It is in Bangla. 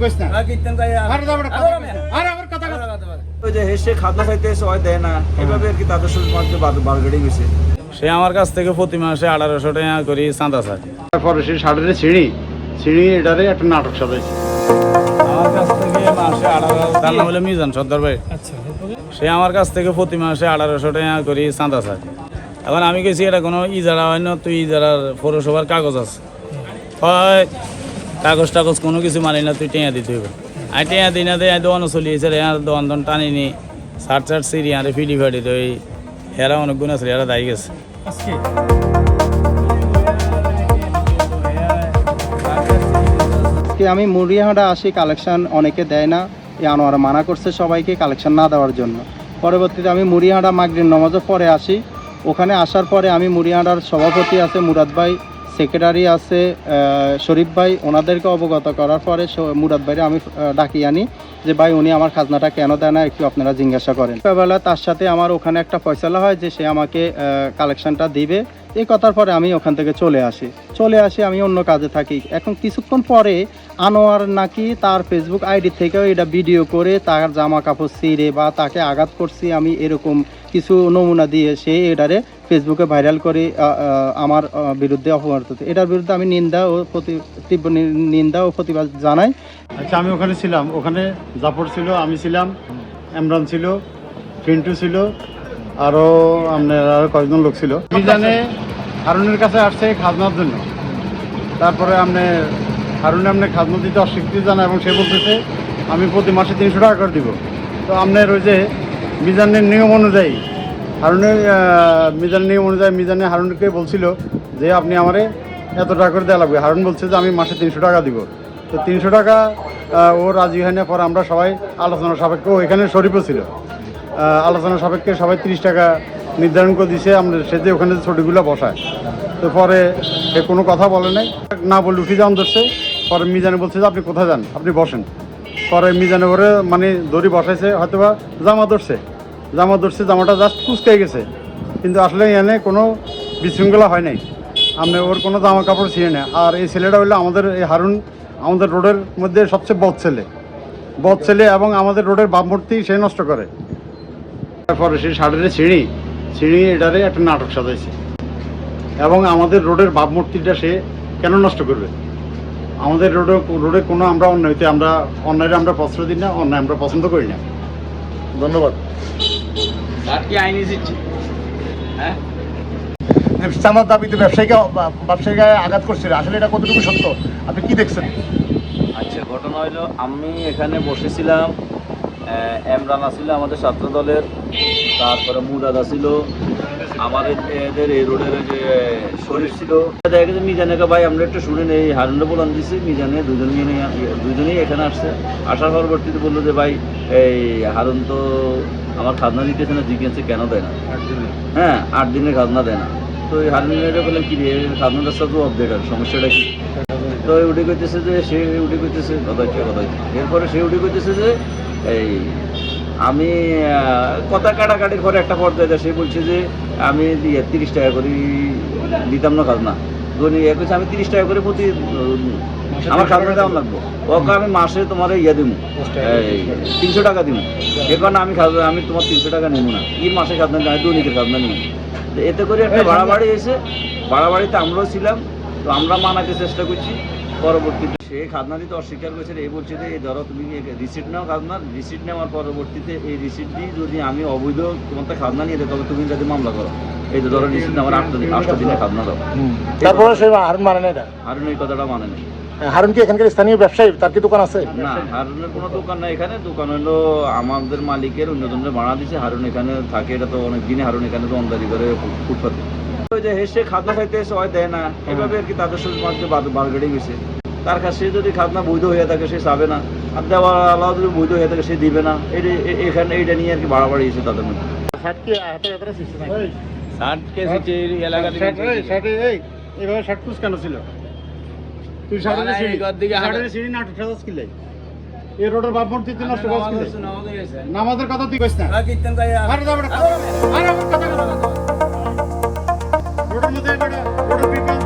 খাজনা চাইতে দেয় না এইভাবে আর কি তাদের বার্গেনিং হয়েছে। সে আমার কাছ থেকে প্রতি মাসে 1800 টাকা করে চাঁদা চায়। তারপরে সে শাড়ির ছিঁড়ি এটারে একটা নাটক সাজাইছে। আমার কাছ থেকে মাসে 1800, তার নাম হলো মিজান সর্দার ভাই। সে আমার কাছ থেকে প্রতি মাসে 1800 টাকা করে চাঁদা চায়। এখন আমি গেছি এটা কোনো ইজারা হয় না, তুই ইজারার পৌরসভার কাগজ আছে, হয় কাগজ কোনো কিছু মানি না, তুই টেঁয়া দিতে হইবে। আমি টেঁয়া দিই না দেয় দোয়ানো চলিয়েছে দোয়ান টানিনি সার সিঁড়ি আরে ফিলি ফাটি তো এই হেরা অনেক গুণ আছে, হেরা দায়ী গেছে। আমি মুড়িয়াহাটা আসি, কালেকশন অনেকে দেয় না, এই আনোয়ারা মানা করছে সবাইকে কালেকশন না দেওয়ার জন্য। পরবর্তীতে আমি মুড়িয়াহাটা মাগরিব নামাজের পরে আসি। ওখানে আসার পরে আমি মুড়িয়াহাটার সভাপতি আছে মুরাদ ভাই, সেক্রেটারি আছে শরীফ ভাই, ওনাদেরকে অবগত করার পরে মুরাদ ভাইরে আমি ডাকি আনি যে ভাই উনি আমার খাজনাটা কেন দেয় না, একটু আপনারা জিজ্ঞাসা করেন। বেলা তার সাথে আমার ওখানে একটা ফয়সালা হয় যে সে আমাকে কালেকশনটা দিবে। এই কথার পরে আমি ওখান থেকে চলে আসি, আমি অন্য কাজে থাকি। এখন কিছুক্ষণ পরে আনোয়ার নাকি তার ফেসবুক আইডি থেকেও এটা ভিডিও করে তার জামা কাপড় ছিঁড়ে বা তাকে আঘাত করছি আমি এরকম কিছু নমুনা দিয়ে সে এটারে ফেসবুকে ভাইরাল করে আমার বিরুদ্ধে অপমানিত। এটার বিরুদ্ধে আমি তীব্র নিন্দা ও প্রতিবাদ জানাই। আচ্ছা, আমি ওখানে ছিলাম, ওখানে জাফর ছিল, আমি ছিলাম, ইমরান ছিল, পিন্টু ছিল, আরও কয়েকজন লোক ছিল। মিজানে হারুনের কাছে আসছে খাজনার জন্য। তারপরে হারুনে খাজনা দিতে অস্বীকৃতি জানায় এবং সে বলতেছে আমি প্রতি মাসে 300 টাকা করে দিব। তো আপনার ওই যে মিজানের নিয়ম অনুযায়ী মিজানে হারুনকে বলছিল যে আপনি আমারে এত টাকা করে দেওয়া লাগবে। হারুন বলছে যে আমি মাসে 300 টাকা দিব। তো 300 টাকা ও রাজি হয় না। পরে আমরা সবাই আলোচনা সাপেক্ষে, এখানে শরীফও ছিল, আলোচনা সাপেক্ষে সবাই 30 টাকা নির্ধারণ করে দিছে। সে যে ওখানে ছুটিগুলো বসায়, তো পরে সে কোনো কথা বলে নাই, না বলে উঠে যান ধরছে। পরে মিজানে বলছে যে আপনি কোথায় যান, আপনি বসেন। পরে মিজানে ওরে দড়ি বসাইছে, হয়তো বা জামা ধরছে, জামাটা জাস্ট কুচকে গেছে, কিন্তু আসলে এনে কোনো বিশৃঙ্খলা হয় নাই। ওর কোনো জামা কাপড় ছিঁড়ে নেয়। আর এই ছেলেটা হলো এই হারুন আমাদের রোডের মধ্যে সবচেয়ে বদ ছেলে এবং আমাদের রোডের ভাবমূর্তি সে নষ্ট করে। তারপরে সে শাড়ির ছিঁড়ি এটারে একটা নাটক সাজাইছে এবং আমাদের রোডের ভাবমূর্তিটা সে কেন নষ্ট করবে? আমাদের রোডে কোনো আমরা অন্যায় আমরা প্রশ্রয় দিই না, অন্যায় আমরা পছন্দ করি না। ধন্যবাদ। আমার দাবিতে ব্যবসায়ীকে আঘাত করছিল, আসলে এটা কতটুকু সত্য, আপনি কি দেখছেন? আচ্ছা, ঘটনা হলো আমি এখানে বসেছিলাম, এমরান ছিল আমাদের ছাত্র দলের, তারপরে মুরাদ ছিল আমাদের এই রোডের যে শরীর ছিল। দেখা গেছে মিজানেকে ভাই আমরা একটু শুনে নেই, হারুনটা বলান দিছি, মিজানে দুজনেই এখানে আসছে। আসার পরবর্তীতে বললো যে ভাই এই হারুন তো আমার খাজনা দিতেছে না, জিজ্ঞেসে কেন দেয় না, 8 দিনের খাজনা দেয় না। তো এই হারুনের বললাম কি রে খাজনাটা সব আপডেট, আর সমস্যাটা কি? তো উঠে করতেছে যে এরপরে সে উঠে করতেছে যে এই আমি কথা কাটাকাটির পরে একটা পর্যায়ে সে বলছে যে আমি 30 টাকা করে দিতাম না খাজনা। কইছে আমি 30 টাকা করে প্রতি আমার খাজনা দেওয়া লাগবো। ওকে আমি মাসে তোমার দিব 300 টাকা দিব। এ কারণে আমি তোমার 300 টাকা নেব না, মাসে খাজনা দেয়, দৈনিকের খাজনা নেব। এতে করে একটা বাড়াবাড়ি হয়েছে। বাড়াবাড়িতে আমরাও ছিলাম, তো আমরা মানাতে চেষ্টা করছি। পরবর্তীতে সে খাজনা দিতে অস্বীকার করেছে। এই বলছে যে এই ধরো তুমি রিসিট নাও, খাজনার রিসিট নেওয়ার পরবর্তীতে এই রিসিট দিয়ে যদি আমি অবৈধ তোমার খাজনা নিয়ে দেয় তবে তুমি যদি মামলা করো। এই ধরো রিসিট আমার 8 দিনে খাজনা দাও। তারপরে সে হারুন মানে না, হারুন এই কথাটা মানে নেই। হারুন কি এখানকার স্থানীয় ব্যবসায়ী, তার কি দোকান আছে? না, হারুনের কোনো দোকান নাই এখানে। দোকান হলো আমাদের মালিকের, অন্যজনের ভাড়া দিছে। হারুন এখানে থাকে, এটা তো অনেক দিনে হারুন এখানে তো অন্দারি করে ফুটপাতে। ওই যে সে খাজনা চাইতে দেয় না, এইভাবে আর কি তাদের মধ্যে বার্গেনিং হয়েছে। তার কাছে যদি খাজনা বৈধ হয়ে থাকে সে চাবে না, আর দেওয়ার আলাদা যদি বৈধ হয়ে থাকে সে দিবে না। এখানে এইটা নিয়ে আর কি বাড়াবাড়ি হয়েছে তাদের মধ্যে। এইভাবে শার্ট কুচ কেন ছিল? তুই সিঁড়ি নাটক সাজাস কিলাই? এই রোডের ভাবমূর্তি তুই নষ্ট করছিস। নামাজের কথা তুই কইস না। রোডের মধ্যে রোডের বিপদ